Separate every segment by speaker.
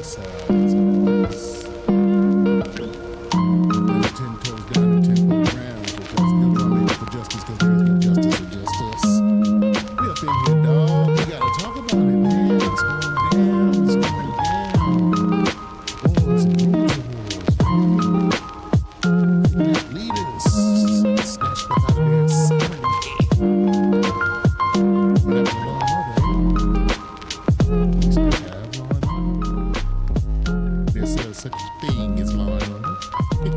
Speaker 1: Justice is always 10 toes down and 10 toes ground. But that's still trying to for justice because there is no justice or justice. We up in here, dog. We gotta talk about it, man. It's going down. It's going down. Wars and rumors of wars, man. Leaders snatched up out of their sovereignty. What happened to law and order? We still have law and order. There's such a thing as law and order. They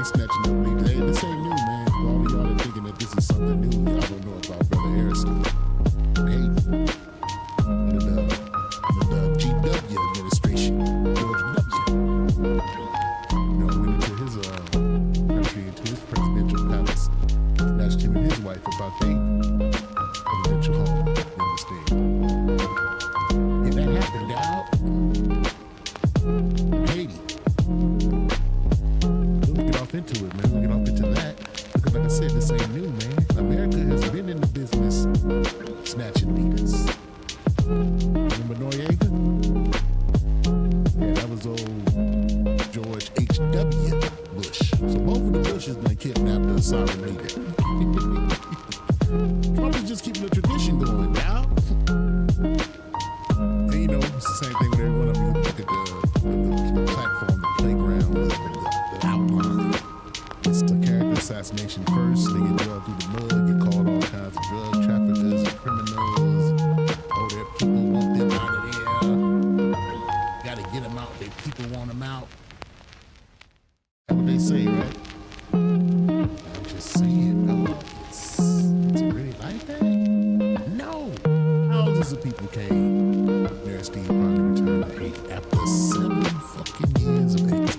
Speaker 1: snatching up leaders. Hey, this ain't new, man. For all of y'all that thinking that this is something new, y'all don't know about Brother Harrison. Hey, the GW administration, George W. Went into his country, into his presidential palace, snatched him and his wife about their presidential home. You understand? And that happened out in Haiti. We'll get off into it, man. We'll get off into that. Because like I said, this ain't new, man. America has been in the business snatching leaders. Remember Noriega? Yeah, that was old George H.W. Bush. So both of the Bushes done kidnapped a sovereign leader. Trump is just keeping the tradition going now. And you know, it's the same thing with every one of them. You look at the platform, the playground, the outline. It's the character assassination first. They get drugged through the mud, get called all kinds of drug traffickers and criminals. Oh, their people want them out of there. Gotta get them out. Their people want them out. That's what they say, right? I'm just saying, no. It's really like that? No. Thousands of people came. Mary Steve finally returned to Haiti after 7 fucking years of exile.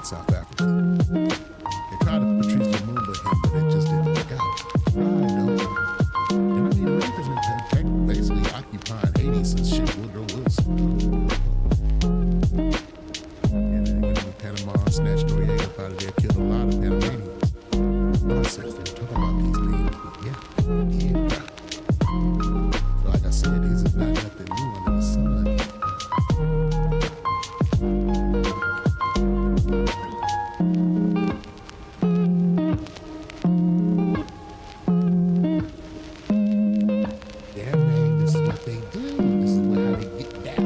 Speaker 1: South Africa. They tried to Patrice Lumumba him, but it just didn't work out. I know. And I mean, America's been basically occupying Haiti since shit Woodrow Wilson. And then went to Panama, snatched Noriega up out of there, killed a lot of Panamanians. Process, they were talking about these things, but yeah. So like I said, this is not nothing new under the sun. Yeah, man, this is what they do. This is how they get down.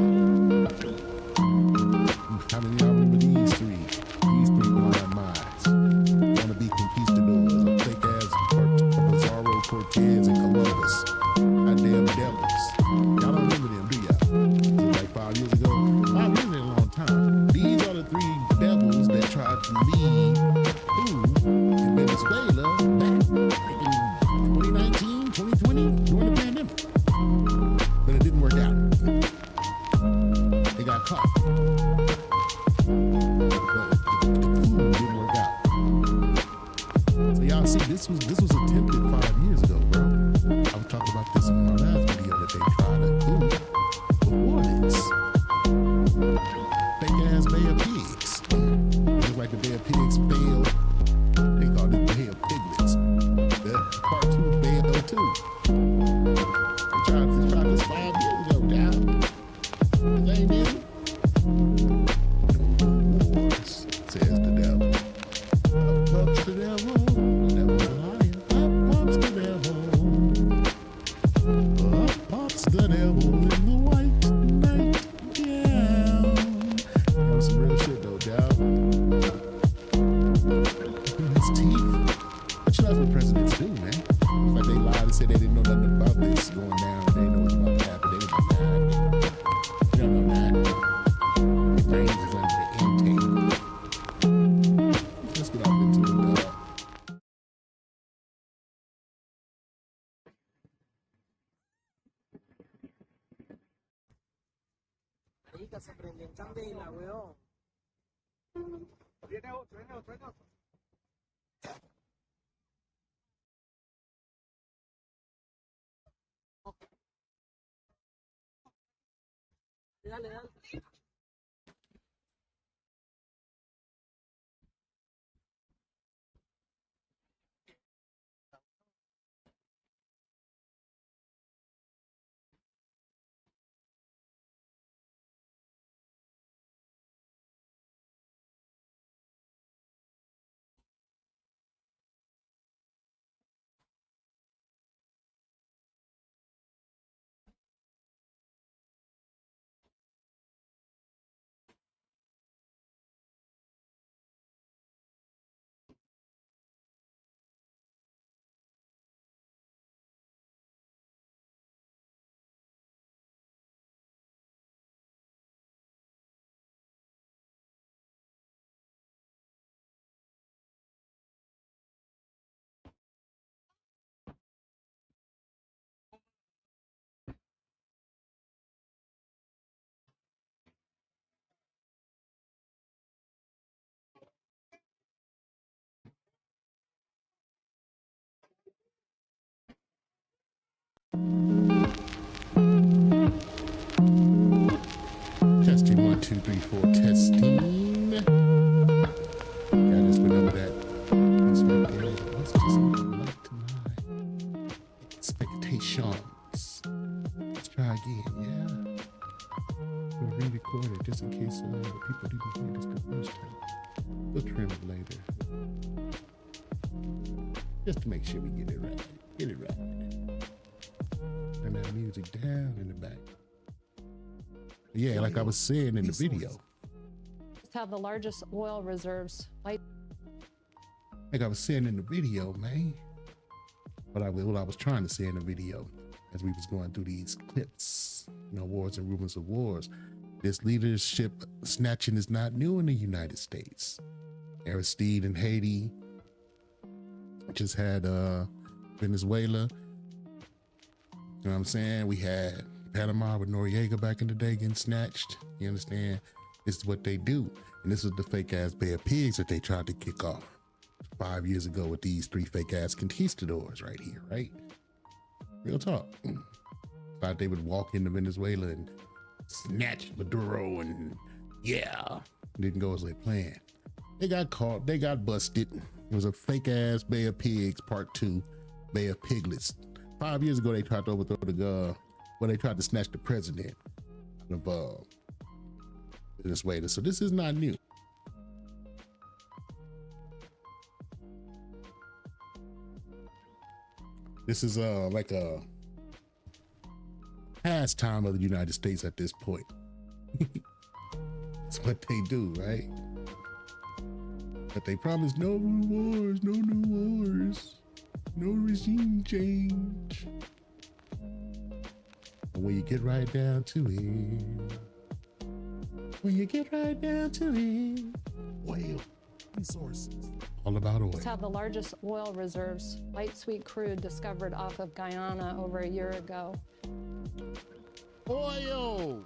Speaker 1: How many of y'all remember these three? These three blind minds. Wanna be conquistadors, or fake ass Pizarro, Cortez, and Columbus. Goddamn devils. Y'all don't remember them, do y'all? Was it like 5 years ago? 5 years ain't a long time. These are the 3 devils that tried to lead in Venezuela back in 2019, 2020, during the pandemic. But it didn't work out. They got caught. But the coup didn't work out. So y'all see, this was attempted 5 years ago, bro. I was talking about this in my last video that they tried a coup before this. Fake ass Bay of Pigs. Just like the Bay of Pigs failed. They called it Bay of Piglets. The part 2 Bay of 2. They tried this 5 years ago, down. This ain't it. No wars, says the devil. Up pops the devil. The devil's a liar. Up pops the devil. Up pops the devil in the white night gown. That was some real shit though, dog. His teeth. But you know that's what presidents do, man. It's like they lied and said they didn't know nothing about this going down. They didn't know what's about to happen. They didn't know that. You don't know that. Your brains is under the intake. Let's get off into it, dog.
Speaker 2: Marica, se prendió en candela, weón. Viene otro, viene otro, viene otro. Dale, dale.
Speaker 1: yeah. We'll re-record it just in case the people didn't hear this the first time. We'll trim it later. Just to make sure we get it right. Get it right. Turn that music down in the back. Yeah, like I was saying in the video.
Speaker 3: Have the largest oil reserves.
Speaker 1: Like I was saying in the video, man. What I was trying to say in the video as we was going through these clips, you know, wars and rumors of wars. This leadership snatching is not new in the United States. Aristide in Haiti just had Venezuela. You know what I'm saying? We had Panama with Noriega back in the day getting snatched. You understand? This is what they do. And this was the fake ass Bay of Pigs that they tried to kick off 5 years ago with these 3 fake ass conquistadors right here, right? Real talk. Thought they would walk into Venezuela and snatch Maduro, and yeah, didn't go as they planned. They got caught, they got busted. It was a fake ass Bay of Pigs part 2, Bay of Piglets. 5 years ago, they tried to overthrow they tried to snatch the president out of Venezuela. So this is not new. This is like a pastime of the United States at this point. It's what they do, right? But they promise no new wars, no new wars, no regime change. But when you get right down to it, oil resources. All about oil.
Speaker 3: Have the largest oil reserves. Light sweet crude discovered off of Guyana over a year ago.
Speaker 1: Oil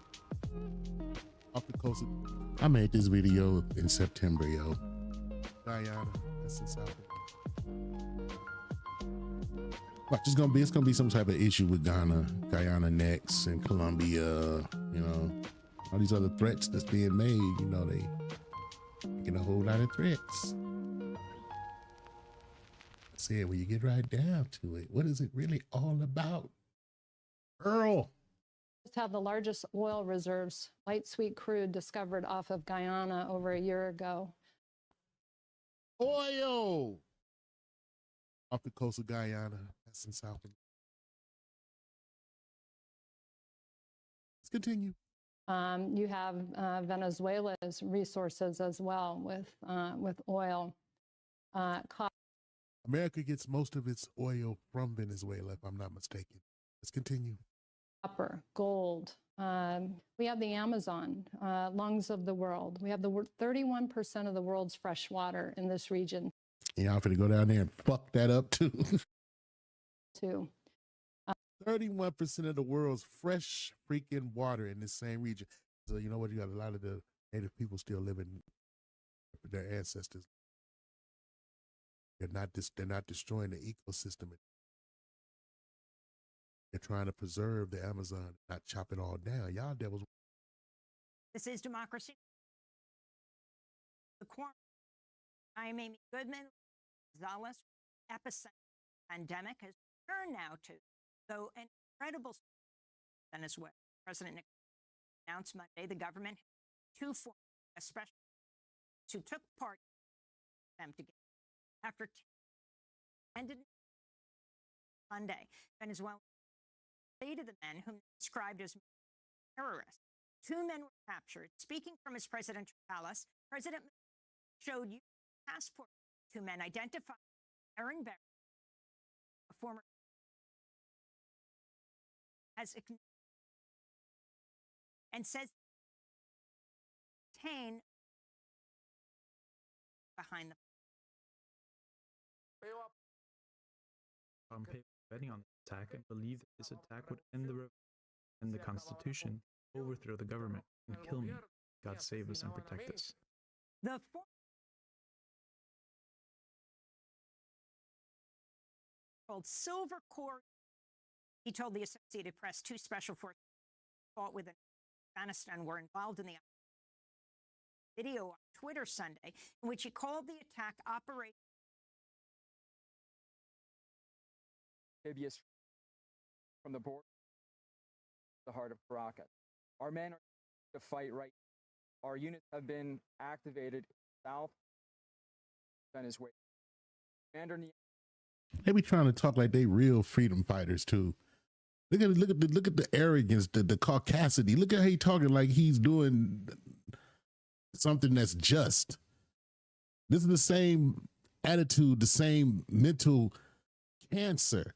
Speaker 1: off the coast. I made this video in September, yo. Guyana, that's in South. Watch, it's gonna be some type of issue with Guyana next, and Colombia. You know, all these other threats that's being made. You know, they making a whole lot of threats. I said, when you get right down to it, what is it really all about, Earl?
Speaker 3: Have the largest oil reserves. Light sweet crude discovered off of Guyana over a year ago.
Speaker 1: Oil off the coast of Guyana. That's in South. Let's continue.
Speaker 3: You have Venezuela's resources as well with oil.
Speaker 1: America gets most of its oil from Venezuela, if I'm not mistaken. Let's continue.
Speaker 3: Copper, gold. We have the Amazon, lungs of the world. We have the 31% of the world's fresh water in this region.
Speaker 1: And y'all finna go down there and fuck that up too. 31% of the world's fresh freaking water in this same region. So you know what? You got a lot of the native people still living with their ancestors. They're not destroying the ecosystem. They're trying to preserve the Amazon, not chop it all down. Y'all devils.
Speaker 4: This is democracy. The quorum. I am Amy Goodman. Gonzalez, epicenter pandemic has turned now to, though an incredible Venezuela. President Nicolás announced Monday the government had 2 former special who took part in them together. After ended Monday, Venezuela stated the men whom described as terrorists. 2 men were captured. Speaking from his presidential palace, President showed you passport. 2 men identified Aaron Berry, a former, as and says Tain behind the
Speaker 5: betting on the attack and believed that this attack would end the Constitution, overthrow the government, and kill me. God save us and protect us.
Speaker 4: The called Silver Core. He told the Associated Press 2 special forces fought with Afghanistan were involved in the video on Twitter Sunday, in which he called the attack Operation
Speaker 6: from the border. the heart of Caracas. Our men are to fight right now. Our units have been activated south Venezuela. Commander
Speaker 1: They be trying to talk like they real freedom fighters too. Look at the arrogance, the caucasity. Look at how he talking like he's doing something that's just. This is the same attitude, the same mental cancer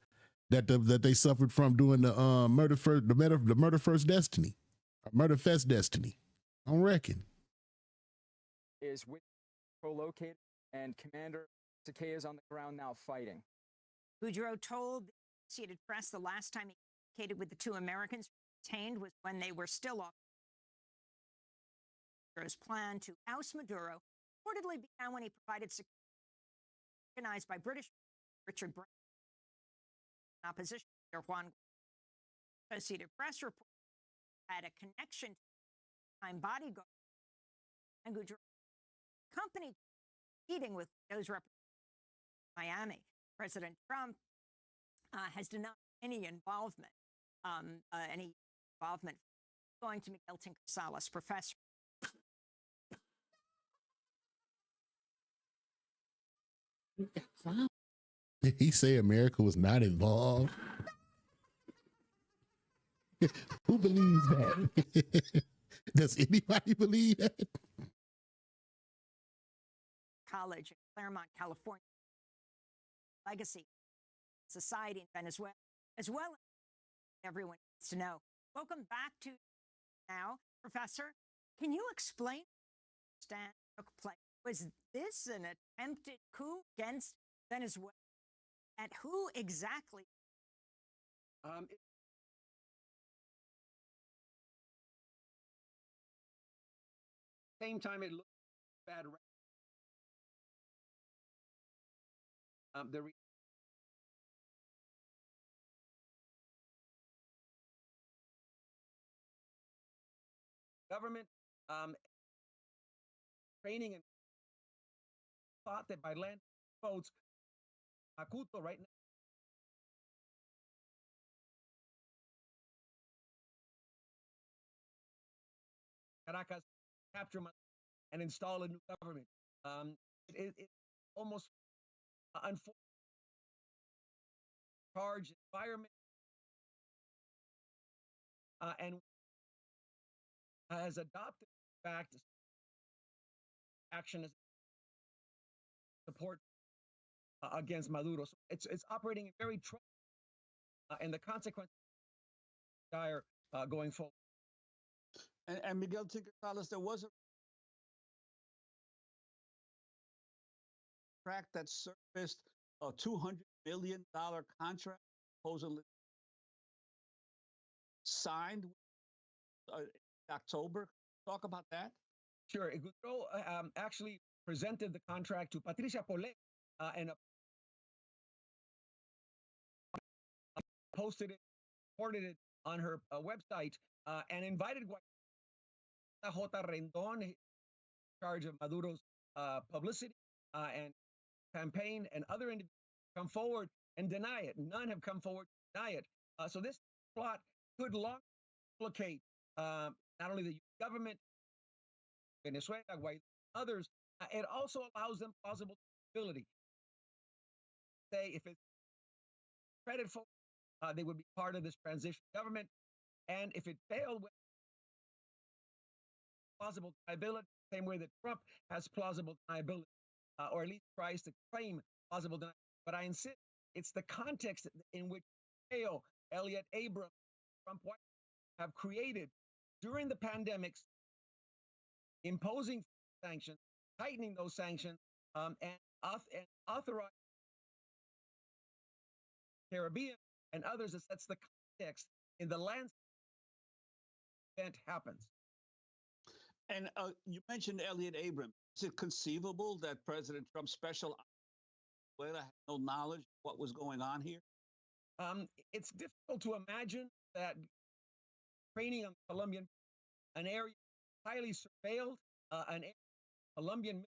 Speaker 1: that they suffered from doing the murder first destiny, murder fest destiny. I reckon
Speaker 6: is with co-located, and Commander Takei is on the ground now fighting.
Speaker 4: Boudreaux told the Associated Press the last time he communicated with the two Americans detained was when they were still off. Maduro's plan to oust Maduro reportedly began when he provided security organized by British Richard Branson, opposition leader Juan Guaido. Associated Press report had a connection to time bodyguard and Boudreaux accompanied meeting with those representatives in Miami. President Trump has denied any involvement. Going to Miguel Tinker Salas, professor.
Speaker 1: Did he say America was not involved? Who believes that? Does anybody believe that?
Speaker 4: College in Claremont, California. Legacy, society in Venezuela, as well as everyone needs to know. Welcome back to Now, Professor. Can you explain what stand took place? Was this an attempted coup against Venezuela? And who exactly?
Speaker 7: Same time, it looked bad. The government training and thought that by land votes, Macuto right now. Caracas capture and install a new government. It almost unfortunate charged environment and has adopted the fact action as support against Maduro. So it's operating in very trouble, and the consequences dire going forward.
Speaker 8: And Miguel Tinker Salas, there was a contract that surfaced, a $200 million contract supposedly signed in October. Talk about that.
Speaker 7: Sure. Boudreaux actually presented the contract to Patricia Polet and posted it, reported it on her website, and invited J. Rendon, in charge of Maduro's publicity and campaign, and other individuals come forward and deny it. None have come forward to deny it. So this plot could long implicate not only the government, Venezuela, Guaido, others. It also allows them plausible deniability. Say if it's credit for, they would be part of this transition government, and if it failed, plausible deniability, same way that Trump has plausible deniability, or at least tries to claim plausible deniability. But I insist, it's the context in which Hale, Elliott Abrams, Trump White have created during the pandemics, imposing sanctions, tightening those sanctions, and authorizing Caribbean and others. That sets the context in the landscape event happens.
Speaker 8: And you mentioned Elliott Abrams. Is it conceivable that President Trump's special had no knowledge of what was going on here?
Speaker 7: It's difficult to imagine that training on Colombian, an area highly surveilled, an area Colombian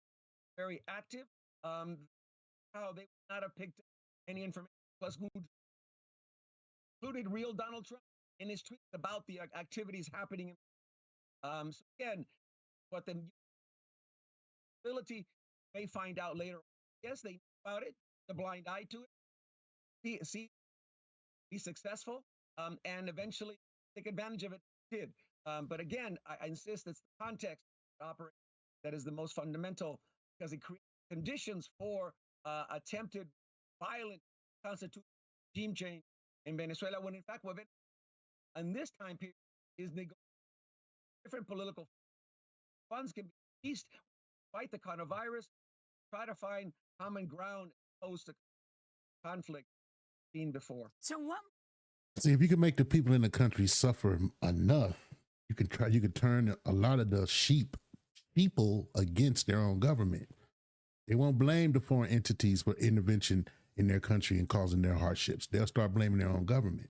Speaker 7: very active, how they would not have picked up any information, plus included real Donald Trump in his tweets about the activities happening. So again, what the ability may find out later. Yes, they know about it, the blind eye to it, be successful, and eventually take advantage of it. Did. But again, I insist it's the context that is the most fundamental, because it creates conditions for attempted violent constitutional regime change in Venezuela, when in fact, in this time period is different political funds can be released, fight the coronavirus, try to find common ground opposed to conflict seen before.
Speaker 4: So what?
Speaker 1: See, if you can make the people in the country suffer enough, you could turn a lot of the people against their own government. They won't blame the foreign entities for intervention in their country and causing their hardships. They'll start blaming their own government.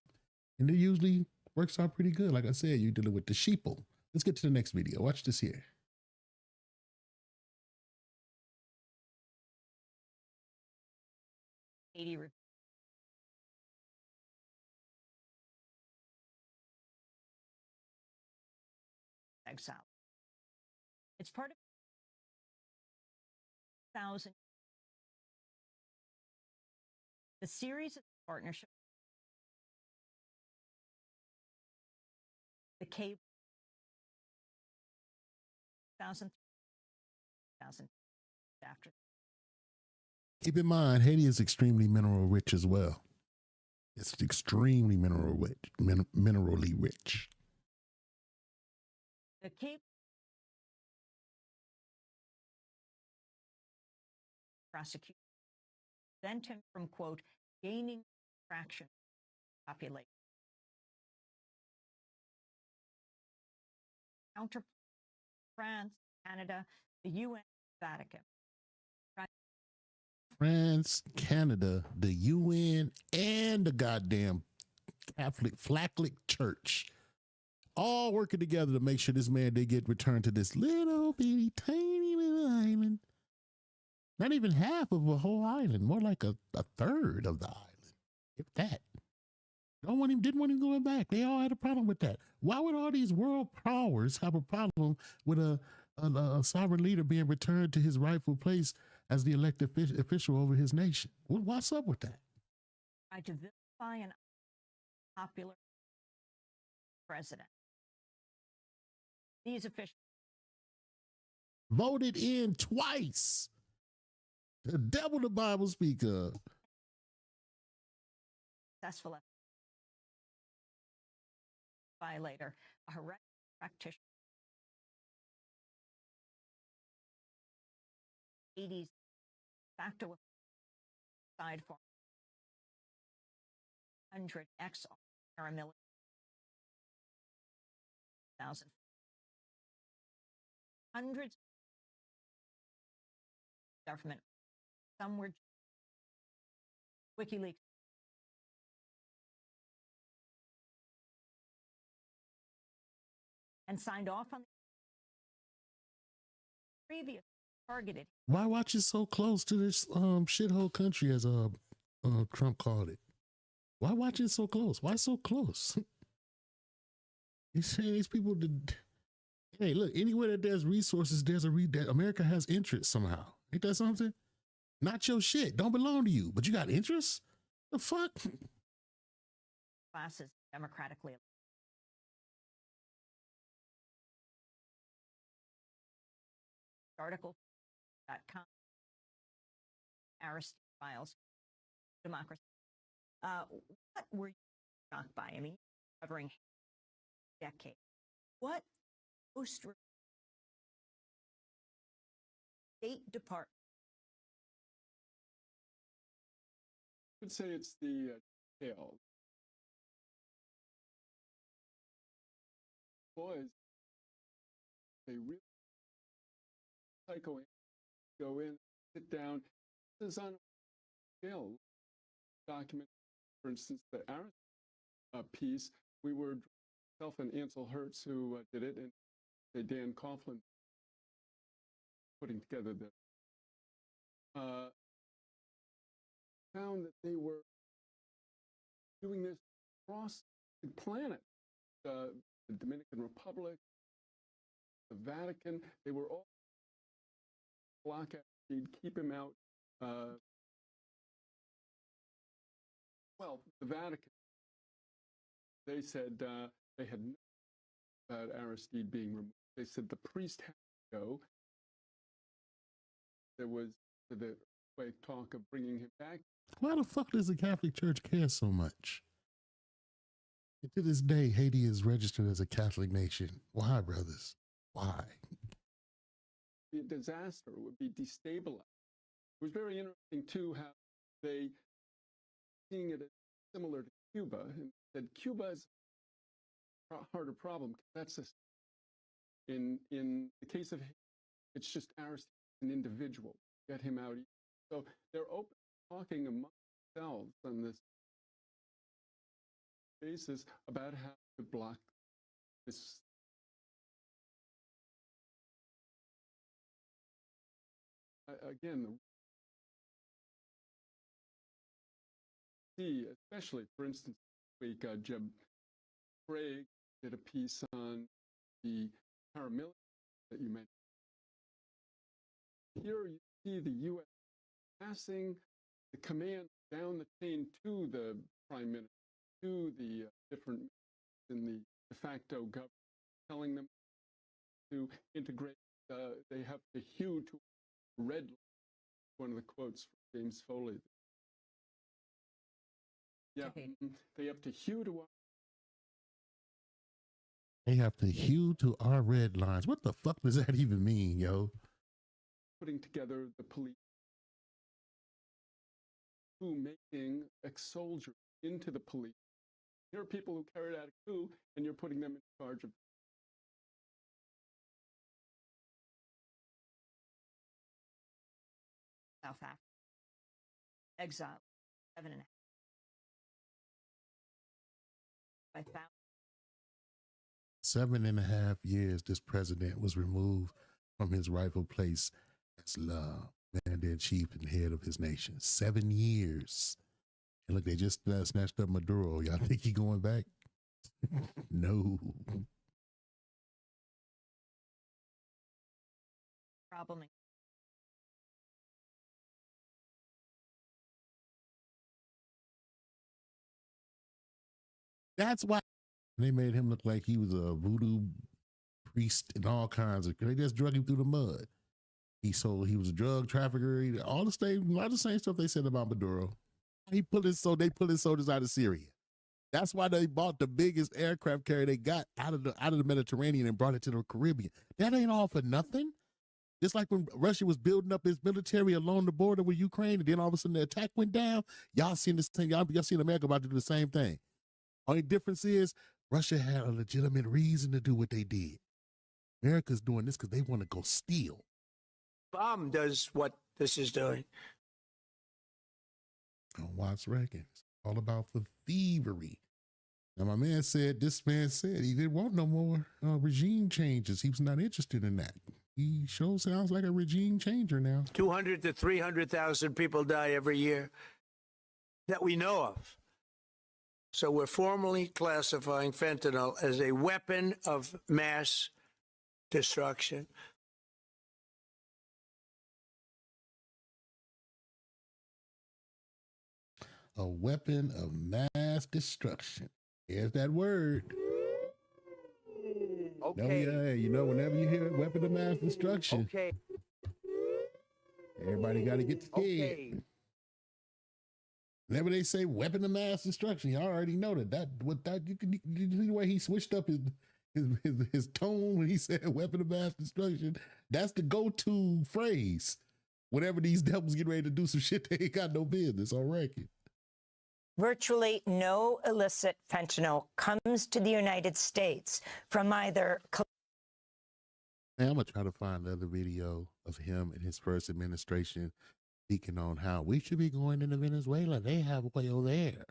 Speaker 1: And it usually works out pretty good. Like I said, you're dealing with the sheeple. Let's get to the next video. Watch this here.
Speaker 4: Exile. It's part of 1,000. The series of partnership, the cable, 1,000 after.
Speaker 1: Keep in mind, Haiti is extremely mineral rich as well. It's extremely minerally rich.
Speaker 4: The cable prosecution prevent him from, quote, gaining traction population. Counter France, Canada, the UN, Vatican.
Speaker 1: France, Canada, the UN, and the goddamn Catholic Church, all working together to make sure this man they get returned to this little bitty tiny little island. Not even half of a whole island, more like a third of the island, if that. Didn't want him going back. They all had a problem with that. Why would all these world powers have a problem with a sovereign leader being returned to his rightful place as the elected official over his nation? What's up with that?
Speaker 4: Tried to vilify an popular president. These officials
Speaker 1: voted in twice. The devil the Bible speak of.
Speaker 4: Successful violator, a hereditary practitioner. 80s facto side for 100 ex paramilitary 1,000 hundreds government, some were WikiLeaks. And signed off on the previous targeted.
Speaker 1: Why watch it so close to this shithole country, as Trump called it? Why watch it so close? Why so close? He's saying these people did. Hey, look, anywhere that there's resources, there's that America has interest somehow. Ain't that something? Not your shit. Don't belong to you, but you got interest? The fuck?
Speaker 4: Classes democratically. Article.com. Aristide Files. Democracy. What were you shocked by? I mean, covering decades. What most State Department?
Speaker 9: I would say it's the details. Boys, they really go in, sit down. This is on scale. Document, for instance, the Aris piece. We were myself and Ansel Hertz who did it, and Dan Coughlin putting together this. Found that they were doing this across the planet. the Dominican Republic, the Vatican. They were all block Aristide, keep him out. Well, the Vatican, they said they had known about Aristide being removed. They said the priest had to go. There was the talk of bringing him back.
Speaker 1: Why the fuck does the Catholic Church care so much? And to this day, Haiti is registered as a Catholic nation. Why, brothers? Why?
Speaker 9: Be a disaster. It would be destabilized. It was very interesting too how they seeing it as similar to Cuba and said Cuba is a harder problem. That's in the case of Haiti, it's just Aristide, an individual. Get him out. So they're open talking among themselves on this basis about how to block this. Again, especially, for instance, this week, Jeb Craig did a piece on the paramilitary that you mentioned. Here you see the U.S. passing the command down the chain to the prime minister, to the different in the de facto government, telling them to integrate. They have to hew to red. One of the quotes from James Foley. Yeah, they have to hew to.
Speaker 1: They have to hew to our red lines. What the fuck does that even mean, yo?
Speaker 9: Putting together the police, who making ex-soldiers into the police. Here are people who carried out a coup, and you're putting them in charge of.
Speaker 4: South Africa. Exile, 7.5. By
Speaker 1: 7.5 years, this president was removed from his rightful place as commander-in-chief and head of his nation. 7 years. And look, they just snatched up Maduro. Y'all think he going back? No.
Speaker 4: problem.
Speaker 1: That's why they made him look like he was a voodoo priest and all kinds of. They just drug him through the mud. He was a drug trafficker. A lot of the same stuff they said about Maduro. They pulled his soldiers out of Syria. That's why they bought the biggest aircraft carrier they got out of the Mediterranean and brought it to the Caribbean. That ain't all for nothing. Just like when Russia was building up its military along the border with Ukraine, and then all of a sudden the attack went down. Y'all seen the same. Y'all seen America about to do the same thing. Only difference is Russia had a legitimate reason to do what they did. America's doing this because they want to go steal.
Speaker 10: Bomb does what this is doing.
Speaker 1: On Watts Reckons. All about the thievery. Now, this man said he didn't want no more regime changes. He was not interested in that. He sounds like a regime changer now.
Speaker 10: 200 to 300,000 people die every year that we know of. So we're formally classifying fentanyl as a weapon of mass destruction.
Speaker 1: A weapon of mass destruction. Here's that word.
Speaker 10: Okay.
Speaker 1: No, yeah, whenever you hear weapon of mass destruction,
Speaker 10: Okay.
Speaker 1: everybody got to get scared.
Speaker 10: Okay.
Speaker 1: Whenever they say weapon of mass destruction, you already know that you see the way he switched up his tone when he said weapon of mass destruction. That's the go-to phrase. Whenever these devils get ready to do some shit, they ain't got no business on record.
Speaker 11: Virtually no illicit fentanyl comes to the United States from either.
Speaker 1: Hey, I'm going to try to find another video of him and his first administration speaking on how we should be going into Venezuela. They have oil there.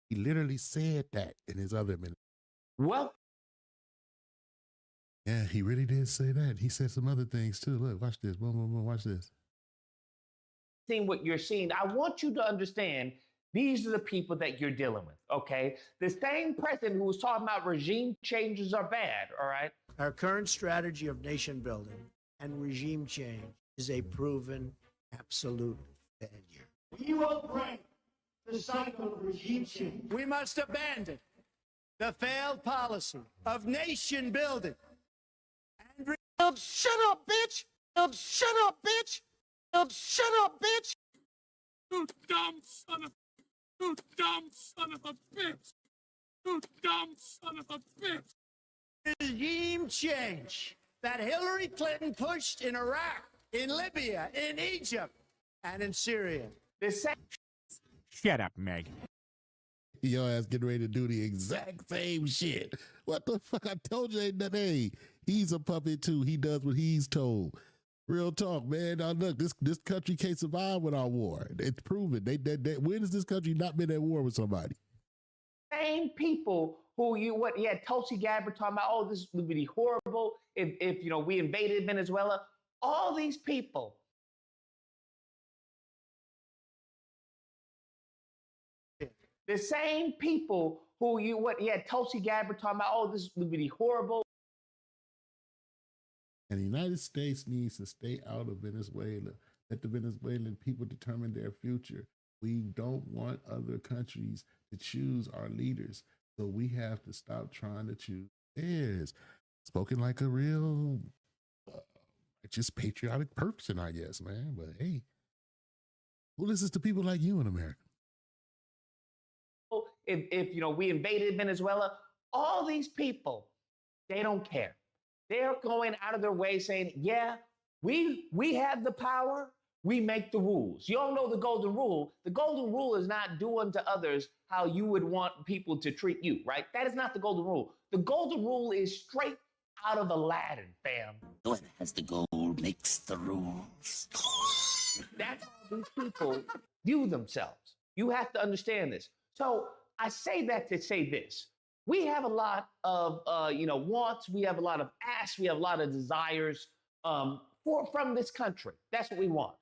Speaker 1: He literally said that in his other administration.
Speaker 10: Well,
Speaker 1: yeah, he really did say that. He said some other things too. Look, watch this. Boom, boom, boom. Watch this.
Speaker 12: Seeing what you're seeing, I want you to understand These are the people that you're dealing with, okay? The same president who was talking about regime changes are bad, all right?
Speaker 10: Our current strategy of nation building and regime change is a proven absolute failure. We will break the cycle of regime change. We must abandon the failed policy of nation building. And shut up, bitch! Shut up, bitch! Shut up, bitch!
Speaker 13: You dumb son of a bitch! You dumb son of a bitch!
Speaker 10: Regime change that Hillary Clinton pushed in Iraq, in Libya, in Egypt, and in Syria.
Speaker 13: Shut up, Meg.
Speaker 1: Your ass getting ready to do the exact same shit. What the fuck? I told you ain't nothing. Hey, he's a puppet too. He does what he's told. Real talk, man. Now look, this country can't survive without war. It's proven. They when has this country not been at war with somebody?
Speaker 12: Same people who Tulsi Gabbard talking about, oh, this would be horrible if we invaded Venezuela. All these people. The same people who Tulsi Gabbard talking about, oh, this would be horrible.
Speaker 1: And the United States needs to stay out of Venezuela. Let the Venezuelan people determine their future. We don't want other countries to choose our leaders. So we have to stop trying to choose theirs. Spoken like a real just patriotic person, I guess, man. But hey, who listens to people like you in America?
Speaker 12: If we invaded Venezuela, all these people, they don't care. They're going out of their way saying, yeah, we have the power, we make the rules. You all know the golden rule. The golden rule is not do unto others how you would want people to treat you, right? That is not the golden rule. The golden rule is straight out of Aladdin, fam.
Speaker 14: Whoever has the gold makes the rules.
Speaker 12: That's how these people view themselves. You have to understand this. So I say that to say this. We have a lot of, wants. We have a lot of asks. We have a lot of desires from this country. That's what we want.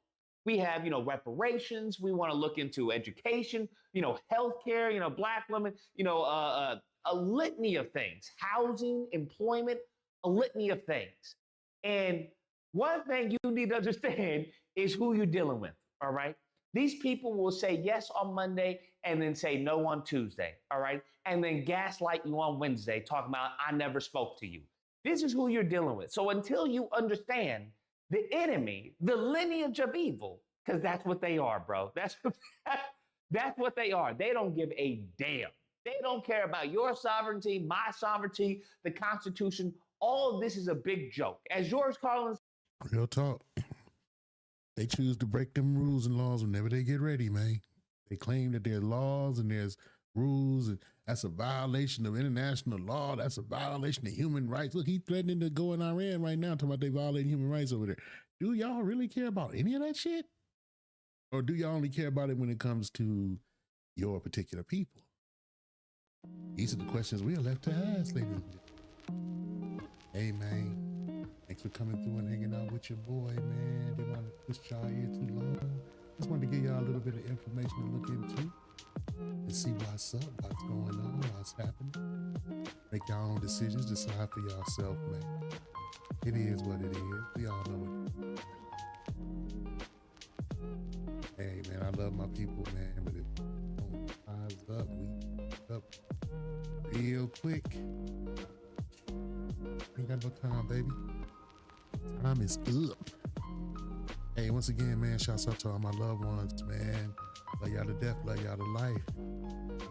Speaker 12: We have, reparations. We want to look into education, healthcare, Black women, a litany of things, housing, employment, a litany of things. And one thing you need to understand is who you're dealing with. All right. These people will say yes on Monday and then say no on Tuesday, all right? And then gaslight you on Wednesday, talking about, I never spoke to you. This is who you're dealing with. So until you understand the enemy, the lineage of evil, because that's what they are, bro. That's what they are. They don't give a damn. They don't care about your sovereignty, my sovereignty, the Constitution. All of this is a big joke. As George Carlin.
Speaker 1: Real talk. They choose to break them rules and laws whenever they get ready, man. They claim that there's laws and there's rules, and that's a violation of international law. That's a violation of human rights. Look, he's threatening to go in Iran right now, talking about they violating human rights over there. Do y'all really care about any of that shit? Or do y'all only care about it when it comes to your particular people? These are the questions we are left to ask, ladies and gentlemen. Hey, man. Thanks for coming through and hanging out with your boy, man. Didn't want to push y'all here too long. Just wanted to give y'all a little bit of information to look into and see what's up, what's going on, what's happening. Make your own decisions, decide for yourself, man. It is what it is. We all know it. Hey, man, I love my people, man, but if we don't rise up, we up real quick. Ain't got no time, baby. Time is up. Hey, once again, man, shouts out to all my loved ones, man. Love y'all to death, love y'all to life.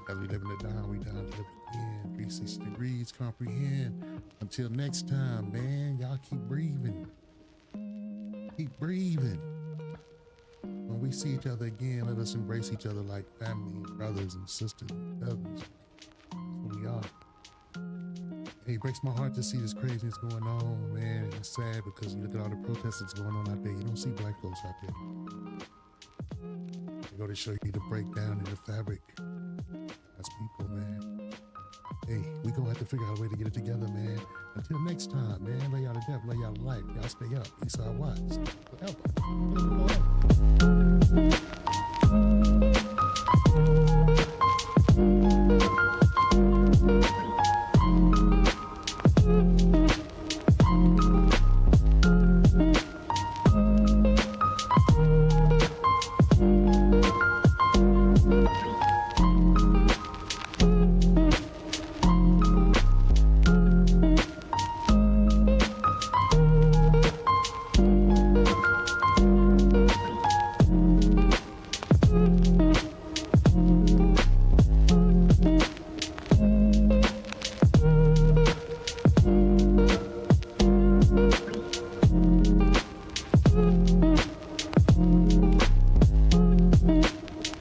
Speaker 1: As we live in the down, we down to live again. 360 degrees, comprehend. Until next time, man, y'all keep breathing. Keep breathing. When we see each other again, let us embrace each other like family and brothers and sisters and cousins. That's who we are. Hey, it breaks my heart to see this craziness going on, man. And it's sad because you look at all the protests that's going on out there. You don't see black folks out there. They go to show you the breakdown in the fabric. That's people, man. Hey, we gonna have to figure out a way to get it together, man. Until next time, man. Love y'all to death, love y'all to life. Y'all stay up. East Side Watts. Forever.